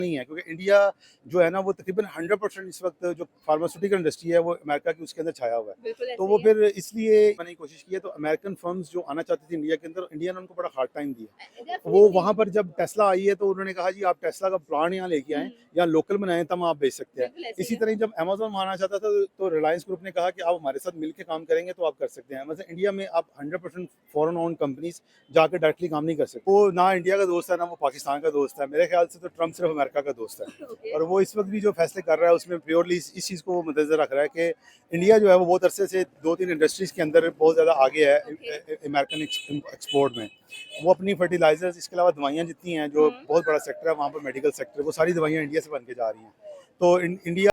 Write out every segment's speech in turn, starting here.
नहीं है, क्योंकि इंडिया जो है ना वो तकरीबन 100% इस वक्त जो फार्मास्यूटिकल इंडस्ट्री है वो अमेरिका की उसके अंदर छाया हुआ है। बिल्कुल तो ऐसे वो ही है। फिर इसलिए मैंने कोशिश की है, तो अमेरिकन फर्म्स जो आना चाहती थी इंडिया के अंदर, इंडिया ने उनको बड़ा हार्ड टाइम दिया। वो डेफिनिटली। वहाँ पर जब टेस्ला आई है तो उन्होंने कहा जी आप टेस्ला का प्लांट यहाँ लेके आएँ या लोकल बनाएं तब आप बेच सकते हैं। बिल्कुल ऐसे ही इसी है। तरह जब अमेजोन आना चाहता था तो रिलायंस ग्रुप ने कहा कि आप हमारे साथ मिलकर काम करेंगे तो आप कर सकते हैं। मतलब इंडिया में आप 100% फॉरेन ओन्ड कंपनीज जाकर डायरेक्टली काम नहीं कर सकते। वो ना इंडिया का दोस्त है ना वो पाकिस्तान का दोस्त है। मेरे ख्याल से तो ट्रम्प सिर्फ अमेरिका का दोस्त है। ओके। और वो इस वक्त भी जो फैसले कर रहा है उसमें प्योरली इस चीज़ को मद्देनजर रख रहा है कि इंडिया जो है वो बहुत अरसे से 2-3 इंडस्ट्रीज़ के अंदर बहुत ज़्यादा आगे है अमेरिकन एक्सपोर्ट में। वो अपनी फर्टिलाइजर्स, इसके अलावा दवाइयाँ जितनी हैं, जो बहुत बड़ा सेक्टर है वहाँ पर मेडिकल सेक्टर, वो सारी दवाइयाँ इंडिया से बन के जा रही हैं। तो इंडिया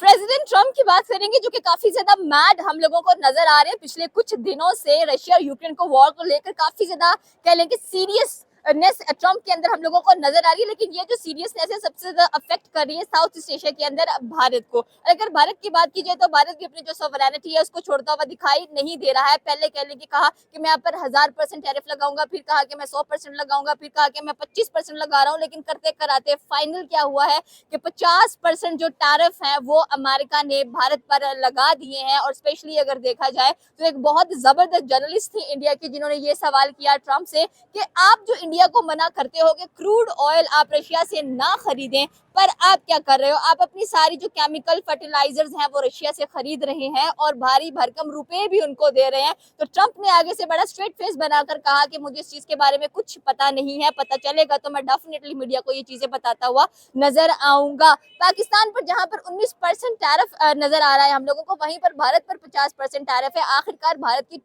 प्रेसिडेंट ट्रम्प की बात करेंगे जो कि काफी ज्यादा मैड हम लोगों को नजर आ रहे हैं पिछले कुछ दिनों से रशिया और यूक्रेन को वॉर को लेकर काफी ज्यादा कह लें कि सीरियसनेस ट्रम्प के अंदर हम लोगों को नजर आ रही है। लेकिन ये जो सीरियसनेस है सबसे ज्यादा अफेक्ट कर रही है साउथ ईस्ट एशिया के अंदर भारत को। और अगर भारत की बात की जाए तो भारत भी अपनी जो सॉवरेनिटी है उसको छोड़ता हुआ दिखाई नहीं दे रहा है। पहले कह लें कि कहा कि मैं यहाँ पर 1000% टैरिफ लगाऊंगा, फिर कहा कि मैं 100% लगाऊंगा, फिर कहा कि मैं 25% लगा रहा हूँ। लेकिन करते कराते फाइनल क्या हुआ है कि 50% जो टैरिफ है वो अमेरिका ने भारत पर लगा दिए हैं। और स्पेशली अगर देखा जाए तो एक बहुत जबरदस्त जर्नलिस्ट थी इंडिया की जिन्होंने ये सवाल किया ट्रम्प से कि आप जो इंडिया को मना करते हो कि क्रूड ऑयल आप रशिया से ना खरीदें, पर आप क्या कर रहे हो, आप अपनी सारी जो केमिकल फर्टिलाइजर्स हैं वो रशिया से खरीद रहे हैं और भारी भरकम रुपए भी उनको दे रहे हैं। तो ट्रम्प ने आगे से बड़ा स्ट्रेट फेस बनाकर कहा कि मुझे इस चीज के बारे में कुछ पता नहीं है, पता चलेगा तो मैं डेफिनेटली मीडिया को ये चीजें बताता हुआ नजर आऊंगा। पाकिस्तान पर जहां पर 19% टैरिफ नजर आ रहा है हम लोगों को, वहीं पर भारत पर 50% टैरिफ है। आखिरकार भारत की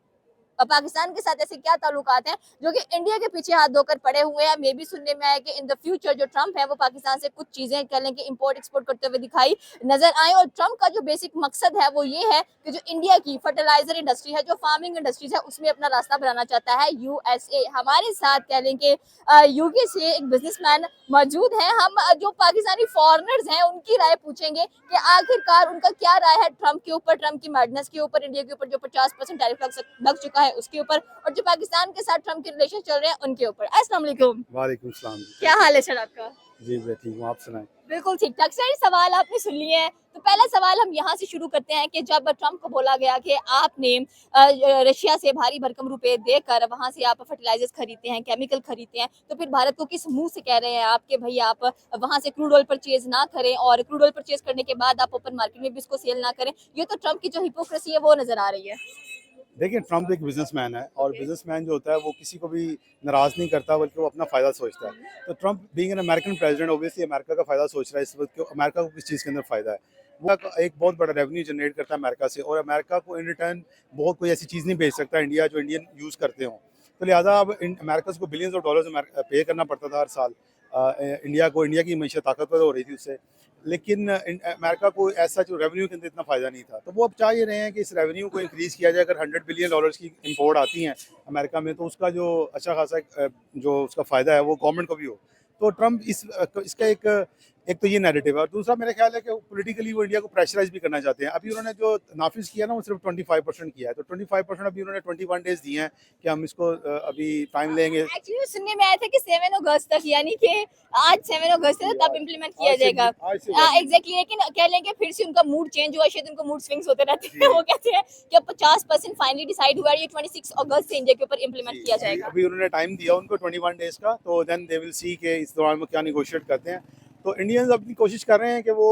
पाकिस्तान के साथ ऐसे क्या ताल्लुकात हैं जो कि इंडिया के पीछे हाथ धोकर पड़े हुए हैं। मे भी सुनने में आया कि इन द फ्यूचर जो ट्रम्प है वो पाकिस्तान से कुछ चीजें कह लें कि इंपोर्ट एक्सपोर्ट करते हुए दिखाई नजर आए। और ट्रम्प का जो बेसिक मकसद है वो ये है कि जो इंडिया की फर्टिलाइजर इंडस्ट्री है, जो फार्मिंग इंडस्ट्रीज है, उसमें अपना रास्ता बनाना चाहता है यूएसए। हमारे साथ कह लें कि यूके से एक बिजनेसमैन मौजूद है। हम जो पाकिस्तानी फॉरेनर्स हैं उनकी राय पूछेंगे कि आखिरकार उनका क्या राय है ट्रम्प के ऊपर, ट्रम्प की मैडनेस के ऊपर, इंडिया के ऊपर जो 50% टैरिफ लग चुका है उसके ऊपर, और जो पाकिस्तान के साथ ट्रम्प के रिलेशन चल रहे हैं उनके ऊपर। अस्सलाम वालेकुम। वालेकुम सलाम जी। क्या हाल है सर आपका? जी मैं ठीक हूँ, आप सुनाएं। बिल्कुल ठीक ठाक। सारे सवाल आपने सुन लिए हैं तो पहला सवाल हम यहाँ से शुरू करते हैं कि जब ट्रम्प को बोला गया कि आपने रशिया से भारी भरकम रुपए देकर वहां से आप फर्टिलाइजर्स खरीदते हैं, केमिकल खरीदते हैं, तो फिर भारत को किस मुंह से कह रहे हैं आप कि भाई आप वहां से क्रूड ऑयल परचेज ना करें और क्रूड ऑयल परचेज करने के बाद आप ओपन मार्केट में भी इसको सेल ना करें। ये तो ट्रम्प की जो हिपोक्रेसी है वो नजर आ रही है। देखिए ट्रम्प एक बिजनेसमैन है और बिजनेसमैन जो होता है वो किसी को भी नाराज नहीं करता, बल्कि वो अपना फ़ायदा सोचता है। तो Trump being an American president obviously America का फ़ायदा सोच रहा है इस वक्त कि अमेरिका को किस चीज़ के अंदर फ़ायदा है। वो एक बहुत बड़ा रेवेन्यू जनरेट करता है अमेरिका से, और अमेरिका को इन रिटर्न बहुत कोई ऐसी चीज़ नहीं भेज सकता इंडिया जो इंडियन यूज़ करते हों। तो लिहाजा अब अमेरिका को बिलियंस ऑफ डॉलर्स पे करना पड़ता था हर साल इंडिया को। इंडिया की मीशत ताकतवर हो रही थी उससे, लेकिन अमेरिका को ऐसा जो रेवेन्यू के अंदर इतना फ़ायदा नहीं था। तो वो अब चाह ये रहे हैं कि इस रेवेन्यू को इंक्रीज़ किया जाए। अगर $100 बिलियन की इंपोर्ट आती हैं अमेरिका में, तो उसका जो अच्छा खासा जो उसका फ़ायदा है वो गवर्नमेंट को भी हो। तो ट्रम्प इसका एक तो ये नैरेटिव है, और दूसरा मेरा ख्याल है कि पॉलिटिकली वो इंडिया को प्रेशराइज भी करना चाहते हैं। अभी उन्होंने जो नाफिज किया ना वो सिर्फ 25% किया है, तो 25% अभी उन्होंने 21 डेज दिए हैं कि हम इसको अभी टाइम लेंगे। एक्चुअली सुनने में आया था कि 7 अगस्त तक, यानी कि आज 7 अगस्त है तब इम्प्लीमेंट किया जाएगा। एग्जैक्टली। लेकिन कह लेंगे फिर से उनका मूड चेंज हुआ, शायद उनको मूड स्विंग्स होते रहते हैं। वो कहते हैं कि अब 50% फाइनली डिसाइड हुआ है, ये 26 अगस्त से इंडिया के ऊपर इम्प्लीमेंट किया जाएगा। अभी उन्होंने टाइम दिया उनको 21 डेज का, तो देन दे विल सी कि इस दौरान वो क्या निगोशिएट करते हैं। तो इंडियंस अपनी कोशिश कर रहे हैं कि वो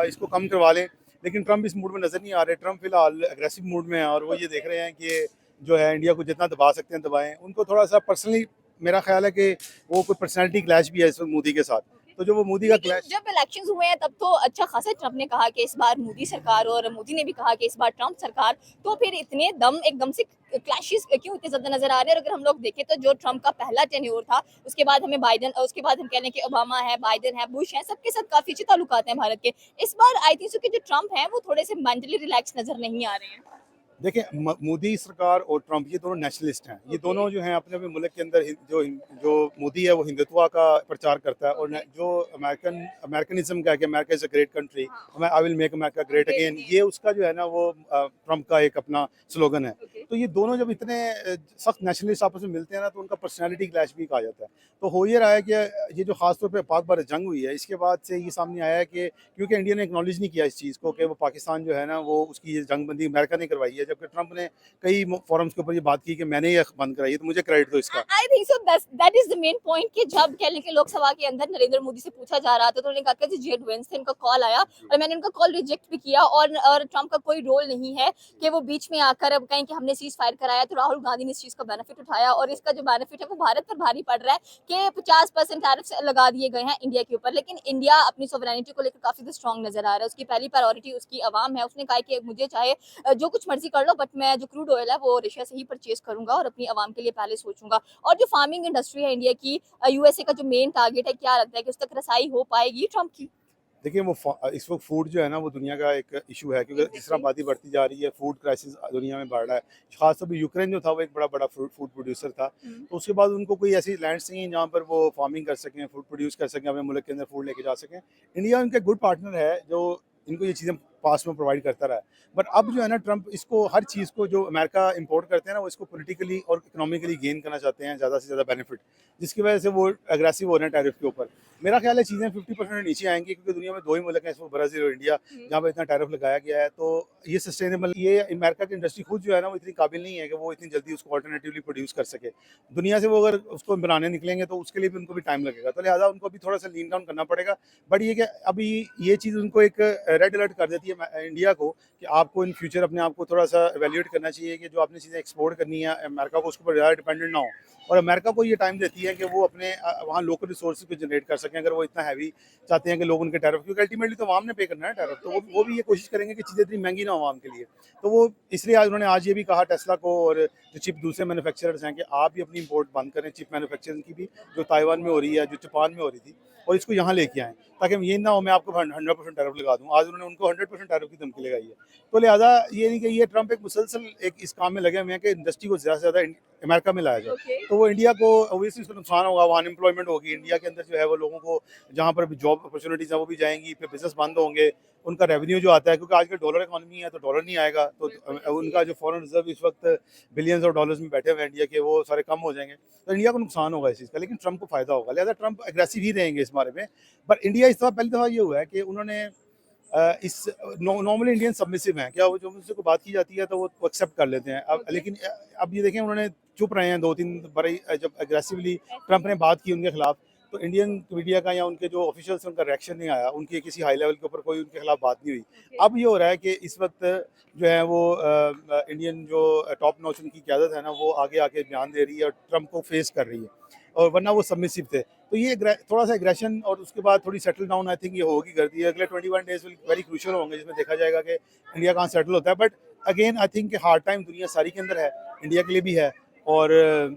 इसको कम करवा लें, लेकिन ट्रम्प इस मूड में नज़र नहीं आ रहे। ट्रम्प फिलहाल एग्रेसिव मूड में है और वो ये देख रहे हैं कि जो है इंडिया को जितना दबा सकते हैं दबाएं। उनको थोड़ा सा पर्सनली मेरा ख्याल है कि वो कोई पर्सनैलिटी क्लैश भी है इस वक्त मोदी के साथ। तो जो वो मोदी का लेकिन क्लैश, जब इलेक्शंस हुए हैं तब तो अच्छा खासा ट्रम्प ने कहा कि इस बार मोदी सरकार, और मोदी ने भी कहा कि इस बार ट्रम्प सरकार, तो फिर इतने दम एकदम से क्लैशेस क्यों इतने ज्यादा नजर आ रहे हैं? और अगर हम लोग देखें तो जो ट्रम्प का पहला टेन्योर था, उसके बाद हमें बाइडन, उसके बाद हम कह लें कि ओबामा है, बाइडन है, बुश है, सबके साथ काफी अच्छे ताल्लुकात हैं भारत के। इस बार आई थिंक सो कि जो ट्रम्प है वो थोड़े से मेंटली रिलैक्स नजर नहीं आ रहे हैं। देखिए मोदी सरकार और ट्रम्प ये दोनों नेशनलिस्ट हैं। ये दोनों जो हैं अपने अपने मुल्क के अंदर जो मोदी है वो हिंदुत्व का प्रचार करता है, और जो अमेरिकनिज्म का है कि America is a great country, I will make America great again, ये उसका जो है ना वो ट्रम्प का एक अपना स्लोगन है। तो ये दोनों जब इतने सख्त नेशनलिस्ट आपस में मिलते हैं ना, तो उनका पर्सनैलिटी क्लैश भी कहा जाता है। तो हो ये रहा है कि ये जो खास तौर पे पाक भारत जंग हुई है, इसके बाद से ये सामने आया है कि क्योंकि इंडिया ने एक्नॉलेज नहीं किया इस चीज़ को कि वो पाकिस्तान जो है ना, वो उसकी ये जंगबंदी अमेरिका ने करवाई है, जबकि ट्रंप ने कई फोरम्स के ऊपर ये बात की कि मैंने ये बंद कराई है, तो मुझे क्रेडिट दो इसका। आई think so that is the main point कि जब कह लें कि लोकसभा के अंदर नरेंद्र मोदी से पूछा जा रहा था, तो उन्होंने कहा कि जेड वेंस से उनका कॉल आया और मैंने उनका कॉल रिजेक्ट भी किया, और ट्रंप का कोई रोल नहीं है कि वो बीच में आकर अब कहें कि हमने सीज फायर कराया। तो राहुल गांधी ने इस चीज का बेनिफिट उठाया, और इसका जो बेनिफिट है वो भारत पर भारी पड़ रहा है कि 50% टैरिफ्स लगा दिए गए हैं इंडिया के ऊपर। लेकिन इंडिया अपनी सोवरेनिटी को लेकर काफी स्ट्रांग नजर आ रहा है। उसकी पहली प्रायोरिटी उसकी आवाम है। उसने कहा कि मुझे चाहे जो कुछ मर्जी कर लो, बट मैं जो क्रूड ऑयल है वो रशिया से ही परचेज करूंगा और अपनी आवाम के लिए पहले सोचूंगा। और जो फार्मिंग इंडस्ट्री है इंडिया की, यूएसए का जो मेन टारगेट है, क्या लगता है कि उस तक रसाई हो पाएगी ट्रंप की? देखिए इस वक्त फूड जो है ना, वो दुनिया का एक इशू है, क्योंकि जिस तरह आबादी बढ़ती जा रही है, फूड क्राइसिस दुनिया में बढ़ रहा है। खासतौर पर यूक्रेन जो था, वो एक बड़ा बड़ा फूड प्रोड्यूसर था, तो उसके बाद उनको कोई ऐसी लैंड्स नहीं है जहाँ पर वो फार्मिंग कर सकें, फूड प्रोड्यूस कर सकें, अपने मुल्क के अंदर फूड लेके जा सकें। इंडिया उनका गुड पार्टनर है जो इनको ये चीज़ें पास में प्रोवाइड करता रहा है। बट अब जो है ना, ट्रंप इसको हर चीज़ को जो अमेरिका इंपोर्ट करते हैं ना, वो इसको पॉलिटिकली और इकोनॉमिकली गेन करना चाहते हैं, ज़्यादा से ज़्यादा बेनिफिट, जिसकी वजह से वो अग्रेसिव हो रहे हैं टैरिफ के ऊपर। मेरा ख्याल है चीज़ें 50% नीचे आएंगी, क्योंकि दुनिया में दो ही मुल्क हैं इसमें, ब्राज़ील और इंडिया, जहाँ पर इतना टैरिफ लगाया गया है। तो ये सस्टेनेबल, ये अमेरिका की इंडस्ट्री खुद जो है ना, वो इतनी काबिल नहीं है कि वो इतनी जल्दी उसको ऑल्टरनेटिवली प्रोड्यूस कर सके। दुनिया से वो अगर उसको बनाने निकलेंगे तो उसके लिए भी उनको भी टाइम लगेगा, तो लिहाजा उनको भी थोड़ा सा लीन डाउन करना पड़ेगा। बट ये कि अभी ये चीज़ उनको एक रेड अलर्ट कर देती है इंडिया को कि आपको इन फ्यूचर अपने आप को थोड़ा सा एवेल्यूएट करना चाहिए कि जो आपने चीज़ें एक्सपोर्ट करनी है अमेरिका को, उसके ऊपर ज़्यादा डिपेंडेंट ना हो। और अमेरिका को ये टाइम देती है कि वो अपने वहाँ लोकल रिसोर्सेज को जनरेट कर सकें, अगर वो इतना हैवी चाहते हैं कि लोग उनके टैरिफ, क्योंकि अल्टीमेटली तो आवाम ने पे करना है टैरिफ, तो वो भी ये कोशिश करेंगे कि चीज़ें इतनी महंगी ना हो आवाम के लिए। तो वो इसलिए आज उन्होंने आज ये भी कहा टेस्ला को और जो चिप दूसरे मैन्युफैक्चरर्स हैं कि आप भी अपनी इंपोर्ट बंद करें, चिप मैन्युफैक्चरिंग की भी, जो ताइवान में हो रही है, जो जापान में हो रही थी, और इसको यहाँ लेके आएँ, ताकि ये ना हो मैं आपको 100% टैरिफ लगा दूँ। आज उन्होंने उनको 100% टैरिफ की धमकी लगाई है। तो लिहाजा ये नहीं कि ये ट्रंप एक मुसलसल एक इस काम में लगे हुए हैं कि इंडस्ट्री को ज़्यादा से ज़्यादा अमेरिका में लाया जाए। तो वो इंडिया को ऑब्वियसली उसका नुकसान होगा, वहाँ अनएम्प्लॉयमेंट होगी इंडिया के अंदर जो है, वो लोगों को जहाँ पर जॉब अपॉर्चुनिटीज़ हैं वो भी जाएंगी, फिर बिजनेस बंद होंगे, उनका रेवेन्यू जो आता है, क्योंकि आजकल डॉलर इकॉनमी है तो डॉलर नहीं आएगा, तो उनका जो फॉरेन रिजर्व इस वक्त बिलियंस ऑफ डॉलर्स में बैठे हुए हैं इंडिया के, वो सारे कम हो जाएंगे। तो इंडिया को नुकसान होगा इस चीज़ का, लेकिन ट्रंप को फायदा होगा। लिहाजा ट्रंप एग्रेसिव ही रहेंगे इस बारे में। पर इंडिया इस दफ़ा पहली दफ़ा ये हुआ है कि उन्होंने इस नॉर्मली इंडियन सबमिसिव हैं, क्या वो जो उनसे कोई बात की जाती है तो वो एक्सेप्ट कर लेते हैं। अब लेकिन अब ये देखें, उन्होंने चुप रहे हैं 2-3 बड़े, जब एग्रेसिवली ट्रंप ने बात की उनके खिलाफ, तो इंडियन मीडिया का या उनके जो ऑफिशियल्स उनका रिएक्शन नहीं आया, उनकी किसी हाई लेवल के ऊपर कोई उनके खिलाफ बात नहीं हुई। अब ये हो रहा है कि इस वक्त जो है वो इंडियन जो टॉप नॉच उनकी क़यादत है ना, वो आगे आके बयान दे रही है और ट्रंप को फेस कर रही है, और वरना वो सबमिसिव थे। तो ये थोड़ा सा एग्रेशन और उसके बाद थोड़ी सेटल डाउन आई थिंक ये होगी कर दी है। अगले 21 डेज वेरी क्रूशियल होंगे, जिसमें देखा जाएगा कि इंडिया कहाँ सेटल होता है। But again I think hard time दुनिया सारी के अंदर है, इंडिया के लिए भी है, और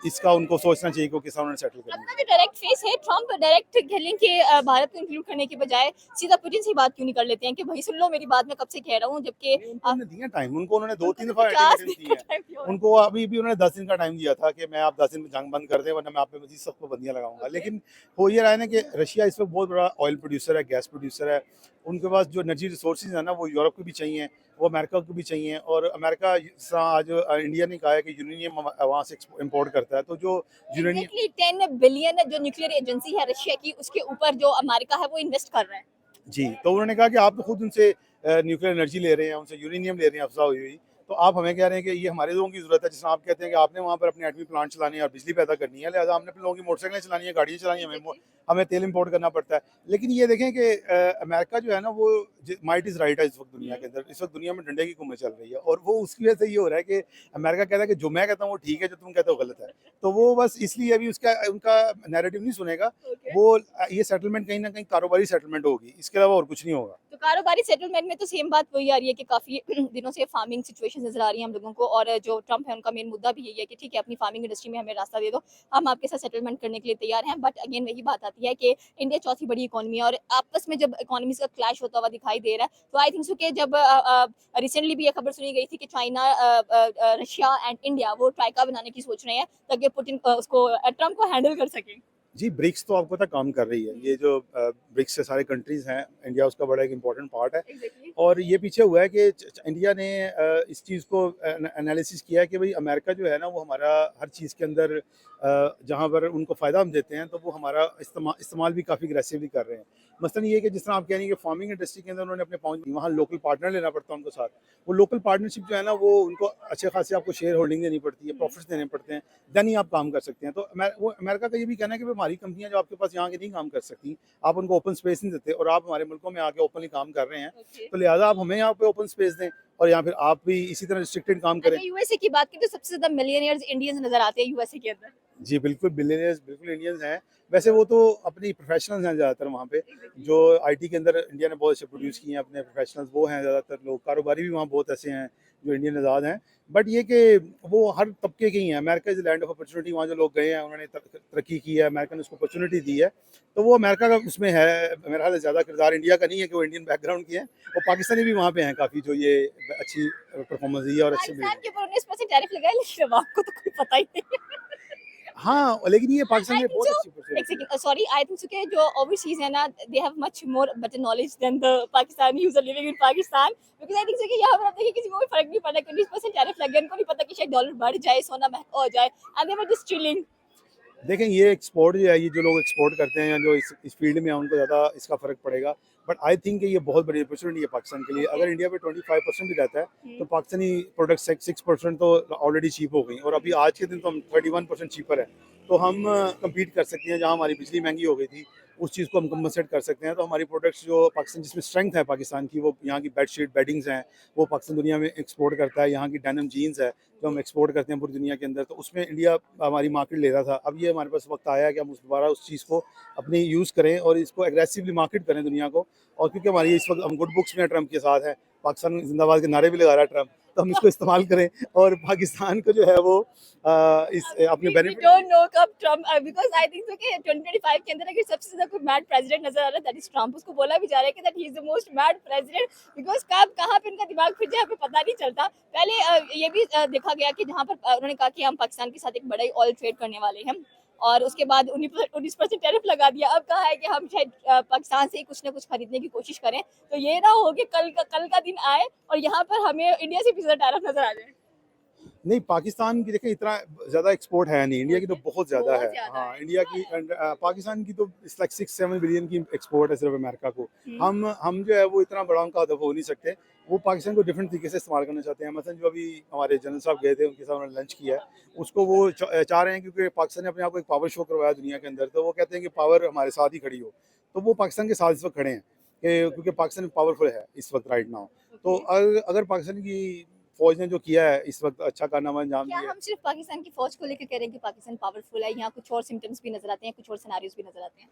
इसका उनको सोचना चाहिए कि किस तरह उन्होंने सेटल करना है। अपना जो डायरेक्ट फेस है ट्रंप, डायरेक्ट कह लें कि भारत को इंक्लूड करने के बजाय सीधा पुतिन से बात क्यों नहीं कर लेते हैं कि भाई सुन लो मेरी बात, मैं कब से कह रहा हूँ, जबकि उन्होंने दिया टाइम, उनको उन्होंने 2-3 दफा 50 अल्टीमेटम दिन का दिए हैं। time दिया। उनको अभी भी उन्होंने 10 दिन का टाइम दिया था कि मैं आप 10 दिन में जंग बंद कर दें, वरना मैं आप पे मजीद सख्त पाबंदियां लगाऊंगा। लेकिन हो ये रहा है ना कि रशिया इस वक्त बहुत बड़ा ऑयल प्रोड्यूसर है, गैस प्रोड्यूसर है। उनके पास जो एनर्जी रिसोर्सेज है ना, वो यूरोप को भी चाहिए, वो अमेरिका को भी चाहिए, और अमेरिका जिस तरह आज इंडिया ने कहा है कि यूरेनियम वहाँ से इम्पोर्ट करता है, तो जो यूरेनियम 10 बिलियन जो न्यूक्लियर एजेंसी है रशिया की, उसके ऊपर जो अमेरिका है वो इन्वेस्ट कर रहा है। जी, तो उन्होंने कहा कि आप तो खुद उनसे न्यूक्लियर एनर्जी ले रहे हैं, उनसे यूरेनियम ले रहे हैं अफ़ज़ा हुई हुई, तो आप हमें कह रहे हैं कि ये हमारे लोगों की ज़रूरत है। जिस तरह आप कहते हैं कि आपने वहाँ पर अपने एटमी प्लांट चलाने हैं और बिजली पैदा करनी है, लिहाजा हमने अपने लोगों की मोटरसाइकिलें चलानी है, गाड़ियाँ चलानी है, हमें तेल इंपोर्ट करना पड़ता है। लेकिन ये देखें कि अमेरिका जो है ना, वो माइट इज़ राइट है इस वक्त दुनिया के अंदर। इस वक्त दुनिया में डंडे की कुम्में चल रही है, और वो उसकी वजह से ये हो रहा है कि अमेरिका कहता है कि जो मैं कहता हूँ वो ठीक है, जो तुम कहते हो गलत है। तो वो बस इसलिए अभी उनका नैरेटिव नहीं सुनेगा। वो ये सेटलमेंट कहीं ना कहीं कारोबारी सेटलमेंट होगी, इसके अलावा और कुछ नहीं होगा। तो कारोबारी सेटलमेंट में तो सेम बात वही आ रही है कि काफी दिनों से फार्मिंग सिचुएशन नजर आ रही है हम लोगों को, और जो ट्रंप है उनका मेन मुद्दा भी यही है कि ठीक है अपनी फार्मिंग इंडस्ट्री में हमें रास्ता दे दो, हम आपके साथ सेटलमेंट करने के लिए तैयार हैं। बट अगेन वही बात आती है कि इंडिया चौथी बड़ी इकोनॉमी है, और आपस में जब इकोनॉमीज का क्लैश होता हुआ दिखाई दे रहा है, तो आई थिंक सो कि जब रिसेंटली भी ये खबर सुनी गई थी कि चाइना, रशिया एंड इंडिया वो ट्राइका बनाने की सोच रहे हैं ताकि पुतिन उसको ट्रंप को हैंडल कर सके। जी, ब्रिक्स तो आपको पता है काम कर रही है। ये जो ब्रिक्स से सारे कंट्रीज़ हैं, इंडिया उसका बड़ा एक इम्पोर्टेंट पार्ट है। एग्जैक्टली। और ये पीछे हुआ है कि इंडिया ने इस चीज़ को एनालिसिस किया है कि भाई अमेरिका जो है ना वो हमारा हर चीज़ के अंदर जहाँ पर उनको फ़ायदा हम देते हैं तो वो हमारा इस्तेमाल भी काफ़ी अग्रेसिवली कर रहे हैं। मसलन ये है कि जिस तरह आप कह रही हैं कि फार्मिंग इंडस्ट्री के अंदर उन्होंने अपने पहुँच वहाँ लोकल पार्टनर लेना पड़ता है उनको साथ। वो लोकल पार्टनरशिप जो है ना वो उनको अच्छे खासे आपको शेयर होल्डिंग देनी पड़ती है, प्रॉफिट्स देने पड़ते हैं, देन ही आप काम कर सकते हैं। तो वो अमेरिका का ये भी कहना है कि भाई हमारी कंपनियाँ जो आपके पास यहाँ की नहीं काम कर सकती, आप उनको ओपन स्पेस नहीं देते और आप हमारे मुल्कों में आके ओपनली काम कर रहे हैं, ओके। तो लिहाजा आप हमें यहाँ पे ओपन स्पेस दें और या फिर आप भी इसी तरह रिस्ट्रिक्टेड काम करें। अगर यूएसए की बात करें तो सबसे ज्यादा मिलियनियर्स इंडियंस नजर आते हैं यूएसए के अंदर। जी, बिल्कुल बिलियनियर्स बिल्कुल इंडियंस हैं। वैसे वो तो अपनी प्रोफेशनल्स हैं ज़्यादातर वहाँ पे, एग्जैक्टली। जो आईटी के अंदर इंडिया ने बहुत अच्छे प्रोड्यूस किए हैं अपने प्रोफेशनल्स, वो हैं ज़्यादातर लोग। कारोबारी भी वहाँ बहुत ऐसे हैं जो इंडियन आज़ाद हैं। बट ये कि वो हर तबके के ही हैं। America is land of opportunity, वहाँ जो लोग गए हैं उन्होंने तरक्की की है, अमेरिका ने उसको अपॉर्चुनिटी दी है। तो वो अमेरिका का उसमें है, मेरा ख्याल है ज़्यादा किरदार इंडिया का नहीं है कि वो इंडियन बैकग्राउंड के हैं। और पाकिस्तानी भी वहाँ पे हैं काफ़ी जो ये अच्छी परफॉर्मेंस दी है और अच्छे पाकिस्तान बिल्ड। के ऊपर 19% टैरिफ लगाए लेकिन अब आपको तो कोई पता ही नहीं। हाँ, लेकिन ये पाकिस्तान आई के लिए थिंक बहुत सो, अच्छी एक अपॉर्चुनिटी है। Second, sorry, I think so कि जो ओवरसीज है ना they have much more better knowledge than the Pakistani user living in Pakistan, because I think so कि यहाँ पर आप देखिए किसी को भी फर्क नहीं पड़ रहा कि 20% टैरिफ लग गया, उनको नहीं पता कि शायद डॉलर बढ़ जाए, सोना महंगा हो जाए, and they were just chilling. देखें ये एक्सपोर्ट जो है, ये जो लोग एक्सपोर्ट करते हैं या जो इस फील्ड में हैं उनको ज़्यादा इसका फ़र्क पड़ेगा। बट आई थिंक कि ये बहुत बड़ी अपॉर्चुनिटी है पाकिस्तान के लिए। ओके। अगर इंडिया पे 25% भी रहता है तो पाकिस्तानी प्रोडक्ट 6% तो ऑलरेडी चीप हो गई और अभी आज के दिन तो हम 31% चीपर है। तो हम कम्पीट कर सकते हैं, जहाँ हमारी बिजली महंगी हो गई थी उस चीज़ को हम कम्पनसेट कर सकते हैं। तो हमारी प्रोडक्ट्स जो पाकिस्तान जिसमें स्ट्रेंथ है पाकिस्तान की, वो यहाँ की बेडशीट बेडिंग्स हैं, वो पाकिस्तान दुनिया में एक्सपोर्ट करता है। यहाँ की डेनिम जीन्स है जो हम एक्सपोर्ट करते हैं पूरी दुनिया के अंदर, तो उसमें इंडिया हमारी मार्केट ले रहा था। अब ये हमारे पास वक्त आया है कि हम दोबारा उस चीज़ को अपनी यूज़ करें और इसको एग्रेसिवली मार्केट करें दुनिया को। और क्योंकि हमारी इस वक्त हम गुड बुक्स में ट्रम्प के साथ हैं, पाकिस्तान जिंदाबाद के नारे भी लगा रहा है ट्रम्प, तो हम इसको इस्तेमाल करें और पाकिस्तान को जो है वो अपने We बेनिफिट। don't know कब Trump, because I think so कि 2025 के अंदर अगर सबसे ज्यादा कोई मैड प्रेसिडेंट नजर आ रहा है दैट इज ट्रम्प। उसको बोला भी जा रहा है कि that he is the most mad president, because कब कहाँ पे इनका दिमाग फिर जाए हमें पता नहीं चलता। पहले ये भी देखा गया कि जहाँ पर उन्होंने कहा कि हम पाकिस्तान के साथ एक बड़ा ही ऑयल ट्रेड करने वाले हैं, और उसके बाद 19% टैरिफ लगा दिया। अब कहा है कि हम शायद पाकिस्तान से ही कुछ ना कुछ खरीदने की कोशिश करें, तो ये ना हो कि कल का दिन आए और यहाँ पर हमें इंडिया से भी ज्यादा टैरिफ नजर आ जाए। नहीं, पाकिस्तान की देखें इतना ज़्यादा एक्सपोर्ट है नहीं, इंडिया की तो बहुत ज़्यादा बहुत है। ज्यादा हाँ, है। इंडिया की पाकिस्तान की तो इट्स लाइक 6-7 बिलियन की एक्सपोर्ट है सिर्फ अमेरिका को। हम जो है वो इतना बड़ा उनका हदफ हो नहीं सकते। वो पाकिस्तान को डिफरेंट तरीके से इस्तेमाल करना चाहते हैं। मसलन जो अभी हमारे जनरल साहब गए थे उनके साथ उन्होंने लंच किया है, उसको वो चाह रहे हैं क्योंकि पाकिस्तान ने अपने आप को एक पावर शो करवाया दुनिया के अंदर, तो वो कहते हैं कि पावर हमारे साथ ही खड़ी हो। तो वो पाकिस्तान के साथ इस वक्त खड़े हैं क्योंकि पाकिस्तान पावरफुल है इस वक्त राइट नाउ। तो अगर पाकिस्तान की फौज ने जो किया है इस वक्त अच्छा कारनामा अंजाम क्या दिया है। हम सिर्फ पाकिस्तान की फौज को लेकर कह रहे हैं कि पाकिस्तान पावरफुल है? यहाँ कुछ और सिम्टम्स भी नजर आते हैं, कुछ और सिनेरियोज भी नजर आते हैं।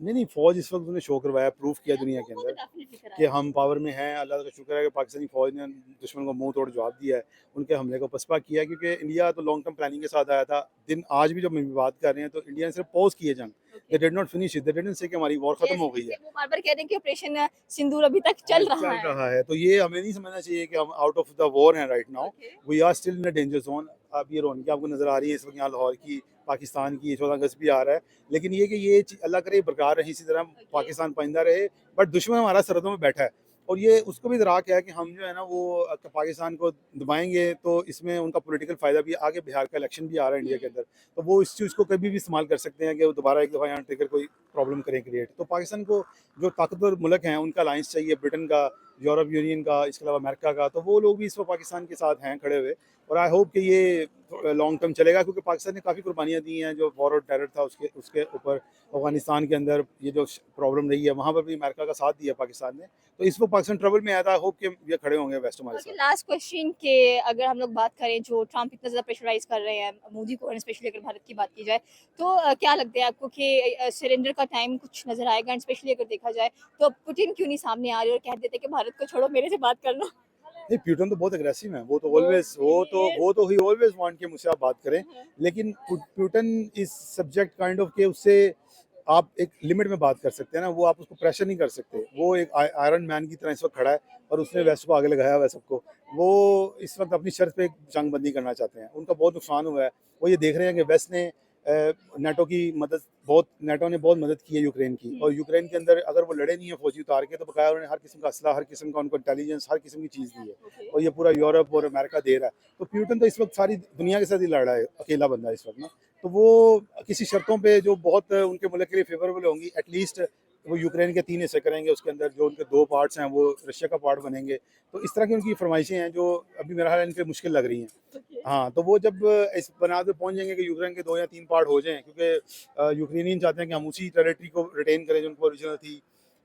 नहीं नहीं, फौज इस वक्त उन्हें शो करवाया, प्रूफ किया या दुनिया वो के वो तो अंदर डेफिनेटली कि कराया। हम पावर में हैं। अल्लाह का शुक्र है कि पाकिस्तानी फौज ने दुश्मन को मुंह तोड़ जवाब दिया है, उनके हमले को पसपा किया है, क्योंकि इंडिया तो लॉन्ग टर्म प्लानिंग के साथ आया था। दिन आज भी जब हम बात कर रहे हैं तो इंडिया ने सिर्फ पॉज किए जंग, they did not finish it, they didn't say कि हमारी वॉर खत्म हो गई है। वो बार बार कह रहे हैं कि ऑपरेशन सिंदूर अभी तक हाँ, चल रहा चल है। रहा है, तो ये हमें नहीं समझना चाहिए कि हम आउट ऑफ द वॉर हैं right now. Okay. We are still in a danger zone. अब ये रौनक आपको नज़र आ रही है इस वक्त यहाँ लाहौर की, पाकिस्तान की, 14 अगस्त भी आ रहा है। लेकिन ये कि ये अल्लाह करे बरकरार रहे, इसी तरह पाकिस्तान पाइंदा रहे। बट दुश्मन हमारा सरहदों में बैठा है और ये उसको भी इदराक है कि हम जो है ना वो पाकिस्तान को दबाएंगे तो इसमें उनका पॉलिटिकल फ़ायदा भी, आगे बिहार का इलेक्शन भी आ रहा है इंडिया के अंदर, तो वो इस चीज़ को कभी भी इस्तेमाल कर सकते हैं कि वो दोबारा एक दफ़ा यहाँ ट्रिगर कोई प्रॉब्लम करें क्रिएट। तो पाकिस्तान को जो ताकतवर मुल्क हैं उनका अलायंस चाहिए, ब्रिटेन का, यूरोप यूनियन का, इसके अलावा अमेरिका का, तो वो लोग भी इस वक्त पाकिस्तान के साथ हैं खड़े हुए। और आई होप कि ये लॉन्ग टर्म चलेगा, क्योंकि पाकिस्तान ने काफ़ी कुर्बानियाँ दी हैं। जो वॉर और टेरर था उसके उसके ऊपर अफगानिस्तान के अंदर ये जो प्रॉब्लम रही है वहाँ पर भी अमेरिका का साथ दिया पाकिस्तान ने। तो इस वक्त पाकिस्तान ट्रबल में आया था, आई होप कि ये खड़े होंगे वेस्ट हमारे ओके, साथ। लास्ट क्वेश्चन के अगर हम लोग बात करें, जो ट्रम्प इतना ज़्यादा प्रेशराइज कर रहे हैं मोदी को, स्पेशली अगर भारत की बात की जाए, तो क्या लगता है आपको कि सरेंडर का टाइम कुछ नजर आएगा? एंड स्पेशली अगर देखा जाए तो पुतिन क्यों नहीं सामने आ रहे और कह देते कि भारत को छोड़ो, मेरे से बात कर लो। नहीं, प्यूटन तो बहुत अग्रेसिव है, वो तो वो ऑलवेज yes। वो तो ही ऑलवेज वांट कि मुझसे आप बात करें। लेकिन प्यूटन इस सब्जेक्ट काइंड ऑफ के उससे आप एक लिमिट में बात कर सकते हैं ना, वो आप उसको प्रेशर नहीं कर सकते। वो एक आयरन मैन की तरह इस वक्त खड़ा है और उसने वेस्ट को आगे लगाया हुआ है सबको। वो इस वक्त अपनी शर्त पे एक जंग बंदी करना चाहते हैं, उनका बहुत नुकसान हुआ है। वो ये देख रहे हैं कि वेस्ट ने नेटो की मदद बहुत नेटो ने बहुत मदद की है यूक्रेन की, और यूक्रेन के अंदर अगर वो लड़े नहीं है फौजी उतार के, तो बकाया उन्होंने हर किस्म का असला, हर किस्म का उनको इंटेलिजेंस, हर किस्म की चीज़ दी है, और ये पूरा यूरोप और अमेरिका दे रहा है। तो प्यूटन तो इस वक्त सारी दुनिया के साथ ही लड़ रहा है, अकेला बंदा इस वक्त ना। तो वो किसी शर्तों पे जो बहुत उनके मुल्क के लिए फेवरेबल होंगी, एटलीस्ट वो यूक्रेन के 3 हिस्से करेंगे, उसके अंदर जो उनके 2 पार्ट्स हैं वो रशिया का पार्ट बनेंगे। तो इस तरह की उनकी फरमाइशें हैं जो अभी मेरा ख्याल है इनके मुश्किल लग रही हैं। हाँ, तो वो जब इस बनाते पे पहुँच जाएंगे कि यूक्रेन के 2 या 3 पार्ट हो जाएँ, क्योंकि यूक्रेनियन चाहते हैं कि हम उसी टेरिटरी को रिटेन करें जो उनको ओरिजिनल थी।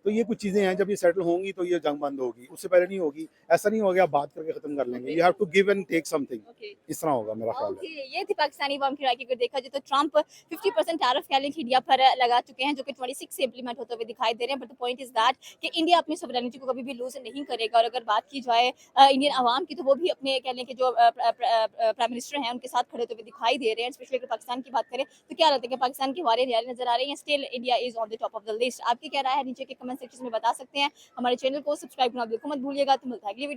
तो ये कुछ चीज़ें हैं, जब ये सेटल होंगी तो ये जंग बंद होगी, उससे पहले नहीं होगी। ऐसा नहीं होगा आप बात करके ख़त्म कर लेंगे, you have to give and take something, okay इस तरह होगा मेरा ख्याल है। ओके, ये थी पाकिस्तानी बम की राय की। अगर देखा जाए तो ट्रंप 50% टैरिफ कह लें कि इंडिया पर लगा चुके हैं, जो कि 26 से इंप्लीमेंट होते हुए दिखाई दे रहे हैं। But the point is that कि इंडिया अपनी सॉवरेनिटी को कभी भी लूज नहीं करेगा। और अगर बात की जाए इंडियन अवाम की, तो वो भी अपने कह लें कि जो प्राइम मिनिस्टर हैं उनके साथ खड़े होते हुए दिखाई दे रहे हैं। स्पेशली अगर पाकिस्तान की बात करें तो क्या लगता है कि पाकिस्तान की वारे न्यारे नजर आ रही हैं? Still India is on the top of the list. आपकी क्या राय है नीचे के कमेंट सेक्शन में बता सकते हैं। हमारे चैनल को सब्सक्राइब करना बिल्कुल मत भूलिएगा। तो मिलता है अगली वीडियो।